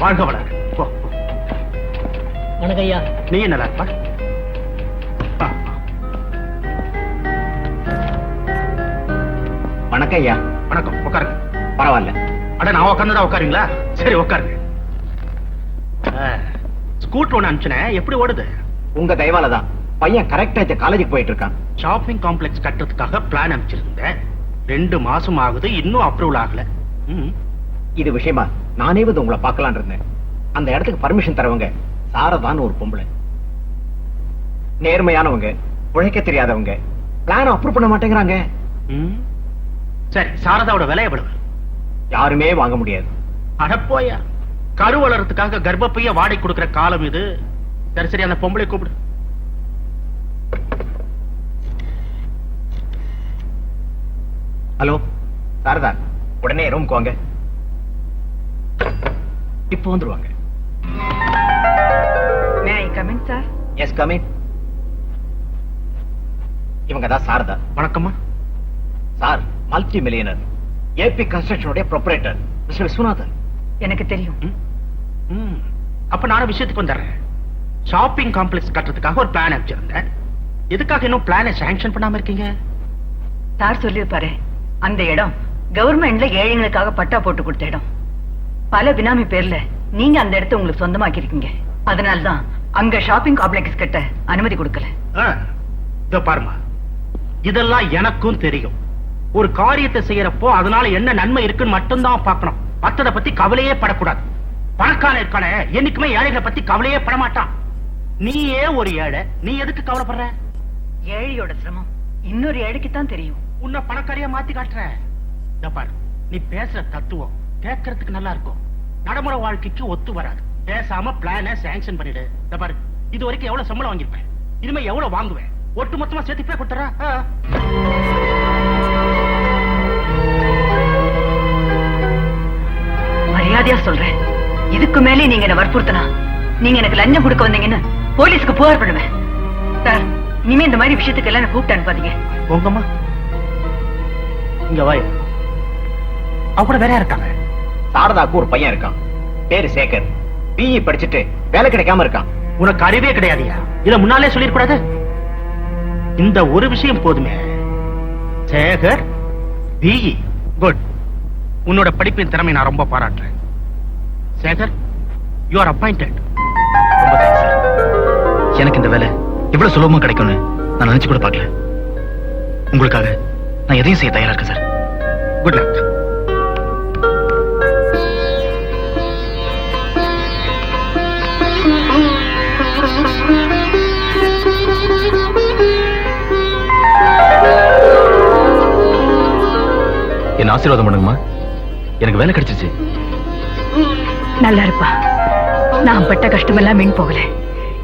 வாழ்க வளர்க. போ. வணக்கம் ஐயா. நீ நல்லா இருப்பா. வணக்கம் ஐயா. வணக்கம். உட்காருங்க. பரவாயில்ல. அட நான் உட்கார்ந்துதான் உட்காருங்களா? சரி உட்காருங்க. ஸ்கூட்டர் ஒன்று அனுப்பிச்சேன். எப்படி ஓடுது? உங்க தயவால தான் பையன் கரெக்டா இந்த காலேஜுக்கு போயிட்டு இருக்கான். ஷாப்பிங் காம்ப்ளெக்ஸ் கட்டுறதுக்காக பிளான் அனுப்பிச்சிருந்தேன். 2 மாசம் ஆகுது, இன்னும் அப்ரூவல் ஆகல. இது விஷயமா நானே வந்து உங்களை பார்க்கலான் இருந்தேன். அந்த இடத்துக்கு பர்மிஷன் தரவங்க சாரதான்னு ஒரு பொம்பளை. நேர்மையானவங்க, உழைக்க தெரியாதவங்க. பிளான் அப்ரூவ் பண்ண மாட்டேங்கிறாங்க. சரி, சாரதாவோட விலை எவ்வளவு? யாருமே வாங்க முடியாது. அடப்போயா, கரு வளர்றதுக்காக கர்ப்பப்பைய வாடகை கொடுக்கிற காலம் இது. சரி சரி, அந்த பொம்பளை கூப்பிடு. ஹலோ சாரதா, உடனே ரூம்க்கு வாங்க. இப்போ வந்துருவாங்க. May I come in, sir? Yes come in. இவங்க தான் சாரதா. வணக்கம்மா. சார் மல்டி மில்லியனர், ஏபி கன்ஸ்ட்ரக்ஷனுடைய ப்ரொப்ரேட்டர் மிஸ்டர் விஸ்வநாதன். எனக்கு தெரியும். அப்ப நானும் விஷயத்துக்கு வந்துடுறேன். ஷாப்பிங் காம்ப்ளெக்ஸ் கட்டுறதுக்காக ஒரு பிளான் அனுப்பிச்சிருந்தேன். எதுக்காக இன்னும் பிளானை சாங்ஷன் பண்ணாம இருக்கீங்க? சார் சொல்லிருப்பாரு, அந்த இடம் கவர்மெண்ட்ல ஏழைங்களுக்காக பட்டா போட்டு கொடுத்த இடம். பல பினாமி பேர்ல நீங்க அந்த இடத்தை உங்களுக்கு சொந்தமாக்கி இருக்கீங்க. அதனால்தான் அங்க ஷாப்பிங் காம்ப்ளெக்ஸ் கட்ட அனுமதி கொடுக்கல. இதோ பாருமா, இதெல்லாம் எனக்கும் தெரியும். ஒரு காரியத்தை செய்யறப்போ அதனால என்ன நன்மை இருக்குன்னு மட்டும்தான் பார்க்கணும். மற்றதை பத்தி கவலையே படக்கூடாது. பணக்காரன் இருக்கான என்னைக்குமே ஏழைகளை பத்தி கவலையே படமாட்டான். நீயே ஒரு ஏழை, நீ எதுக்கு கவலைப்படுற? ஏழையோட சிரமம் இன்னொரு ஏழைக்கு தான் தெரியும். உன்னை பணக்காரியா மாத்தி காட்டுற. இதோ பாரு, நீ பேசுற தத்துவம் கேட்கறதுக்கு நல்லா இருக்கும், நடைமுறை வாழ்க்கைக்கு ஒத்து வராது. பேசாம பிளான சாங்ஷன் பண்ணிடு. இதோ பாரு, இது வரைக்கும் எவ்வளவு சம்பளம் வாங்கிருப்பேன், இனிமே எவ்வளவு வாங்குவேன், ஒட்டு மொத்தமா சேர்த்து போய் கொடுத்துறா. மரியாதையா சொல்றேன், இதுக்கு மேலே நீங்க என்ன வற்புறுத்தினா நீங்க எனக்கு லஞ்சம் கொடுக்க வந்தீங்கன்னு போலீஸ்க்கு புகார் பண்ணுவேன். சார், இனிமே இந்த மாதிரி விஷயத்துக்கு எல்லாம் கூப்பிட்டு அனுப்பாதீங்க. உங்கம்மா இங்க வாய். அவ வேற இருக்காங்க. சாரதாக்கு ஒரு பையன் இருக்கான், பேரு சேகர். பிஇ படிச்சுட்டு வேலை கிடைக்காம இருக்கான். உனக்கு அறிவே கிடையாதியா? இத முன்னாலே சொல்லிருக்கூடாது. இந்த ஒரு விஷயம் போதுமே. Sekar BE, good. உன்னோட படிப்பின் திறமை நான் ரொம்ப பாராட்டுறேன். Sekar, you are appointed. ரொம்ப தேங்க்ஸ் சார். எனக்கு இந்த வேலை இவ்வளவு சுலபமா கிடைக்கும்னு நான் நினைச்சு கூட பார்க்கல. உங்களுக்காக நான் எதையும் செய்ய தயாரா இருக்கேன் சார். Good luck. என்ன ஆசீர்வாதம் பண்ணுங்கம்மா. எனக்கு வேலை கிடைச்சிருச்சு. நல்லா இருப்பா. நான் பட்ட கஷ்டமெல்லாம் மீன் போகல.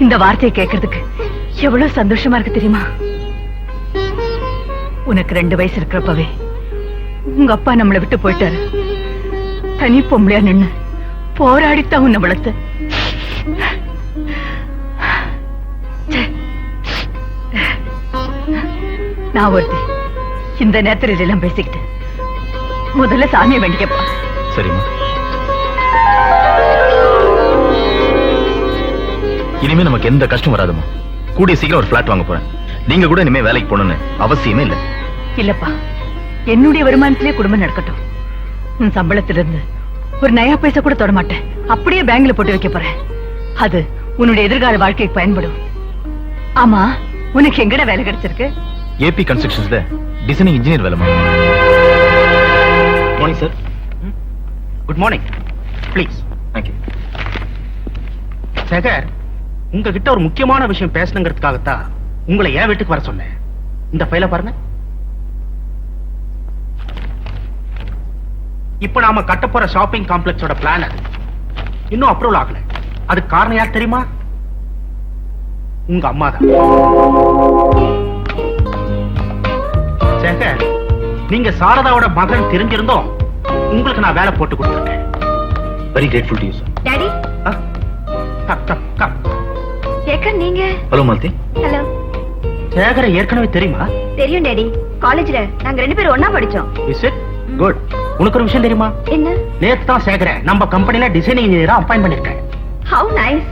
இந்த வார்த்தையை கேட்கறதுக்கு எவ்வளவு சந்தோஷமா இருக்கு தெரியுமா? உனக்கு 2 வயசு இருக்கிறப்பவே உங்க அப்பா நம்மளை விட்டு போயிட்டாரு. தனி பொம்பளையா நின்னு போராடித்தான் உன்னை வளர்த்த. நான் ஒருத்தி இந்த நேரத்தில் இதெல்லாம் பேசிக்கிட்டு முதல்ல சாமியை வேண்டிக்கப்பா. சரிம்மா. இனிமே நமக்கு எந்த கஷ்டம் வராதுமா. கூடிய சீக்கிரம் ஒரு பிளாட் வாங்க போறேன். நீங்க கூட இனிமே வேலைக்கு போகணும்னு அவசியமே இல்ல. இல்லப்பா, என்னுடைய வருமானத்திலே குடும்பம் நடக்கட்டும். உன் சம்பளத்திலிருந்து ஒரு நயா பைசா கூட தொட மாட்டேன். அப்படியே பேங்க்ல போட்டு வைக்க போறேன். அது உன்னுடைய எதிர்கால வாழ்க்கைக்கு பயன்படும். ஆமா, உனக்கு எங்கட வேலை கிடைச்சிருக்கு? ஏபி கன்ஸ்ட்ரக்ஷன்ஸ்ல டிசைனிங் இன்ஜினியர் வேலைமா. Morning sir. Good morning. Please. Thank you. Sekar, உங்ககிட்ட ஒரு முக்கியமான விஷயம் பேசணுங்கிறதுக்காகத்தான் உங்களை என் வீட்டுக்கு வர சொன்னேன். இந்த ஃபைலை பாருங்க. இப்ப நாம கட்ட போற ஷாப்பிங் காம்ப்ளெக்ஸோட பிளான் இன்னும் அப்ரூவல் ஆகல. அதுக்கு காரணம் யார் தெரியுமா? உங்க அம்மா தான். சேகர், நீங்க சாரதாவோட மகன் தெரிஞ்சிருந்தோம் உங்களுக்கு நான் வேலை போட்டு கொடுத்துருக்கேன். Very grateful to you sir. Daddy, Sekar நீங்க? ஹலோ மாலதி. ஹலோ. சேகரை ஏற்கனவே தெரியுமா? தெரியும் டாடி. காலேஜ்ல நாங்க 2 பேரும் ஒண்ணா படிச்சோம். Is it good? உனக்கு ஒரு விஷயம் தெரியுமா? என்ன? நேத்து தான் சேகர நம்ம கம்பெனில டிசைனிங் இன்ஜினியரா அப்பாயிண்ட் பண்ணிருக்கேன். How nice.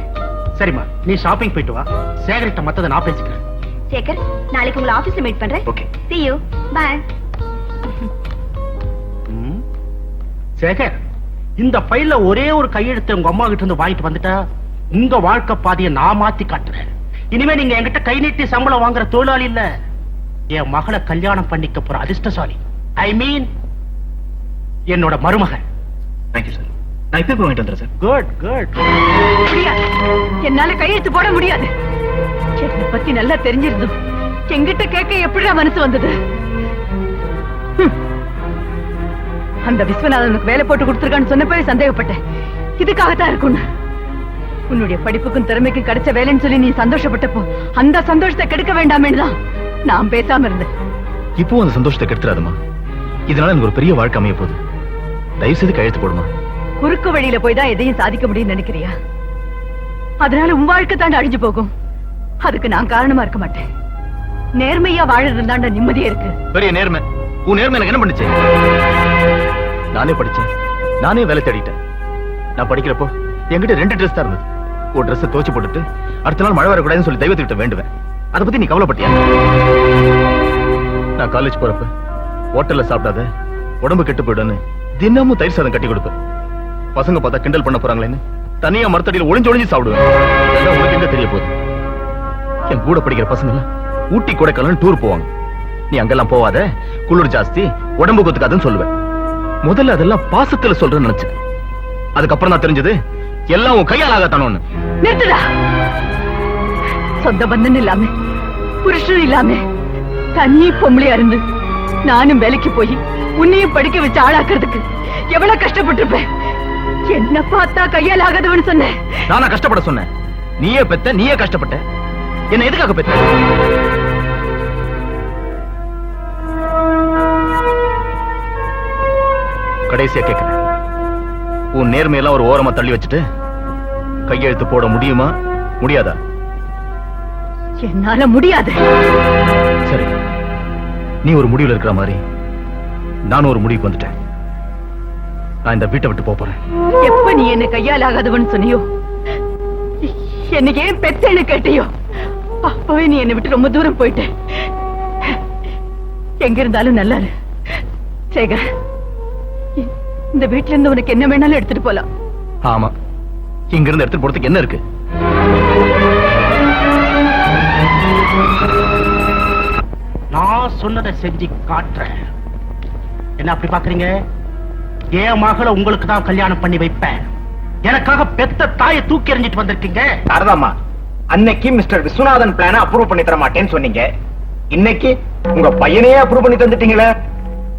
சரிம்மா, நீ ஷாப்பிங் போயிட்டு வா. சேகர்கிட்ட மத்தத நான் பேசிக்கிறேன். சேகர், நாளைக்கு உங்களை ஆபீஸ்ல மீட் பண்றேன். Okay. See you. Bye. Sekar, இந்த ஃபைல்ல ஒரே ஒரு கையெழுத்து உங்க அம்மா கிட்ட இருந்து வாங்கிட்டு வந்துட்டா உங்க வாழ்க்கை பாதையை நான் மாத்தி காட்டுறேன். இனிமே நீங்க என்கிட்ட கை நீட்டி சம்பளம் வாங்குற தொழிலாளி இல்ல, என் மகளை கல்யாணம் பண்ணிக்க போற அதிர்ஷ்டசாலி. ஐ மீன் என்னோட மருமகன். Thank you sir. நான் இப்ப வாங்கிட்டு வந்துடுறேன் சார். Good good. முடியாது. என்னால கையெழுத்து போட முடியாது. என்னை பத்தி நல்லா தெரிஞ்சிருந்தோம். என்கிட்ட கேட்க எப்படிடா மனசு வந்தது? அந்த விஸ்வநாதனுக்கு வேலை போட்டு கொடுத்துருக்கான்னு சொன்னப்பவே சந்தேகப்பட்டேன். இதுக்காகத்தான் இருக்கும்னு. உன்னுடைய படிப்புக்கும் திறமைக்கும் கிடைச்ச வேலைன்னு சொல்லி நீ சந்தோஷப்பட்டப்போ அந்த சந்தோஷத்தை கெடுக்க வேண்டாமேன்னு தான் நான் பேசாம இருந்தேன். இப்போ அந்த சந்தோஷத்தை கெடுத்துறாதுமா. இதனால எனக்கு ஒரு பெரிய வாழ்க்கை அமைய போகுது. தயவு செய்து கையெழுத்து போடுமா. குறுக்கு வழியில போய் தான் எதையும் சாதிக்க முடியும்னு நினைக்கிறியா? அதனால உன் வாழ்க்கை தாண்ட அழிஞ்சு போகும். அதுக்கு நான் காரணமா இருக்க மாட்டேன். நேர்மையா வாழறது தாண்ட நிம்மதியா இருக்கு. பெரிய நேர்மை. உன் நேர்மை எனக்கு என்ன பண்ணுச்சு? நானே படிச்சேன், நானே வேலை தேடிட்டேன். நான் படிக்கிறப்போ என்கிட்ட 2 ட்ரெஸ் தான் இருந்தது. ஒரு ட்ரெஸ் துவச்சு போட்டுட்டு அடுத்த நாள் மழை வரக்கூடாதுன்னு சொல்லி தெய்வத்திட்ட வேண்டுவேன். அதை பத்தி நீ கவலைப்பட்டியா? நான் காலேஜ் போறப்ப ஹோட்டல்ல சாப்பிடாத, உடம்பு கெட்டு போயிடுன்னு தினமும் தயிர் சாதம் கட்டி கொடுப்பேன். பசங்க பார்த்தா கிண்டல் பண்ண போறாங்களேன்னு தனியா மரத்தடியில் ஒளிஞ்சு சாப்பிடுவேன். இதெல்லாம் உனக்கு எங்க தெரிய போகுது? என் கூட படிக்கிற பசங்க எல்லாம் ஊட்டி கொடைக்கானல் டூர் போவாங்க. நீ அங்கெல்லாம் போவாத, குளிர் ஜாஸ்தி, உடம்பு கொத்துக்காதுன்னு சொல்லுவேன். முதல்ல அதெல்லாம் பாசத்துல சொல்றேன்னு நினைச்சேன். அதுக்கப்புறம் தான் தெரிஞ்சது எல்லாம் உன் கையால் ஆகத்தானு. நிறுத்துடா. சொந்த பந்தன் இல்லாம, புருஷன் இல்லாம, தனி பொம்பளையா இருந்து நானும் வேலைக்கு போய் உன்னையும் படிக்க வச்சு ஆளாக்குறதுக்கு எவ்வளவு கஷ்டப்பட்டிருப்பேன். என்ன பார்த்தா கையால் ஆகாதவன்னு சொன்னேன். நானா கஷ்டப்பட சொன்னேன்? நீயே பெத்த, நீயே கஷ்டப்பட்ட. என்ன எதுக்காக பெத்த? கடைசியா கேட்கிறேன், உன் நேர்மையெல்லாம் ஒரு ஓரமா தள்ளி வச்சுட்டு கையெழுத்து போட முடியுமா முடியாதா? என்னால முடியாது. சரி, நீ ஒரு முடிவுல இருக்கிற மாதிரி நானும் ஒரு முடிவுக்கு வந்துட்டேன். நான் இந்த வீட்டை விட்டு போறேன். எப்ப நீ என்ன கையால் ஆகாதவன்னு சொன்னியோ, எனக்கு ஏன் பெத்தேன்னு கேட்டியோ, அப்பவே நீ என்னை விட்டு ரொம்ப தூரம் போயிட்ட. எங்க இருந்தாலும் நல்லா இரு. சேகர், இந்த வீட்டுல இருந்து உனக்கு என்ன வேணாலும் எடுத்துட்டு போலாம். ஆமா, இங்க இருந்து எடுத்துட்டு போறதுக்கு என்ன இருக்கு? நான் சொன்னதை செஞ்சு காட்டுறேன். என்ன அப்படி பாக்குறீங்க? என் மகளை உங்களுக்கு தான் கல்யாணம் பண்ணி வைப்பேன். எனக்காக பெத்த தாயை தூக்கி எறிஞ்சிட்டு வந்திருக்கீங்க. சாரதாம்மா, அன்னைக்கு மிஸ்டர் விஸ்வநாதன் பிளான அப்ரூவ் பண்ணி தர மாட்டேன்னு சொன்னீங்க. இன்னைக்கு உங்க பையனையே அப்ரூவ் பண்ணி தந்துட்டீங்களே.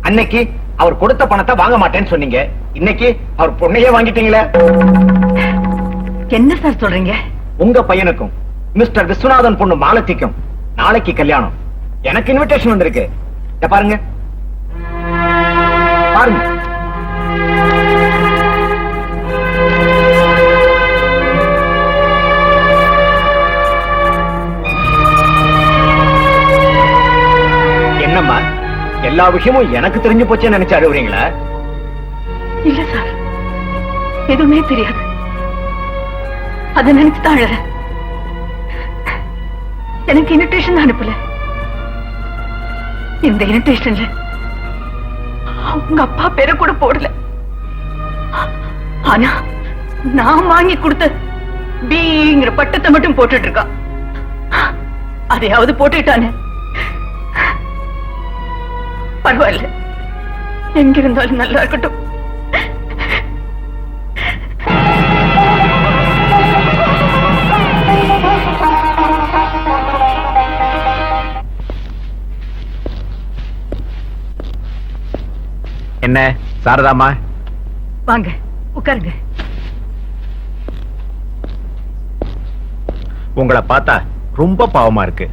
அன்னைக்கு அவர் கொடுத்த பணத்தை வாங்க மாட்டேன்னு சொன்னீங்க. இன்னைக்கு அவர் பொண்ணையே வாங்கிட்டீங்களே. என்ன சார் சொல்றீங்க? உங்க பையனுக்கும் மிஸ்டர் விஸ்வநாதன் பொண்ணு மாலத்திக்கும் நாளைக்கு கல்யாணம். எனக்கு இன்விடேஷன் வந்திருக்கு. இத பாருங்க பாருங்க. என்னம்மா, எல்லா விஷயமும் எனக்கு தெரிஞ்சு போச்சேன்னு நினைச்சு அழுவுறீங்களா? இல்ல சார், எதுவுமே தெரியாது. அதை நினைச்சுதான் அழறேன். எனக்கு இன்விடேஷன் அனுப்பல. இந்த இன்விடேஷன்ல உங்க அப்பா பேரை கூட போடல. ஆனா நான் வாங்கி கொடுத்த பிங்கிற பட்டத்தை மட்டும் போட்டுட்டு இருக்கான். அதையாவது போட்டுட்டானே. பரவாயில்ல, எங்க இருந்தாலும் நல்லா இருக்கட்டும். என்ன சாரதாம்மா, வாங்க உட்காருங்க. உங்களை பார்த்தா ரொம்ப பாவமா இருக்கு.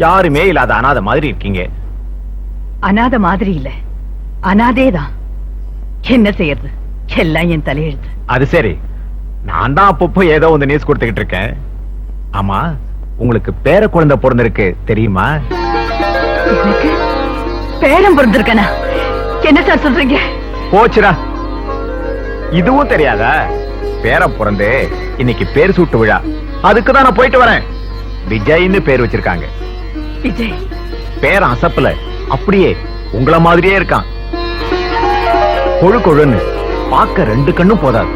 யாருமே இல்லாத அனாதை மாதிரி இருக்கீங்க. அனாதை மாதிரி இல்ல, அனாதேதான். என்ன செய்யறது, எல்லாம் என் தலையெழுத்து. அது சரி, நான் தான் அப்பப்போ ஏதோ வந்து நியூஸ் கொடுத்துக்கிட்டு இருக்கேன். ஆமா, உங்களுக்கு பேர குழந்தை பிறந்திருக்கு தெரியுமா? எனக்கு பேரம் பிறந்திருக்கனா? என்ன சார் சொல்றீங்க? போச்சுடா. இதுவும் தெரியாதா? பேர பிறந்து இன்னைக்கு பேர் சூட்டு விழா. அதுக்கு தான் நான் போயிட்டு வரேன். விஜய்னு பேர் வச்சிருக்காங்க. விஜய் பேர் அசப்பல அப்படியே உங்கள மாதிரியே இருக்கான். கொழு கொழுன்னு பார்க்க 2 கண்ணும் போதாது.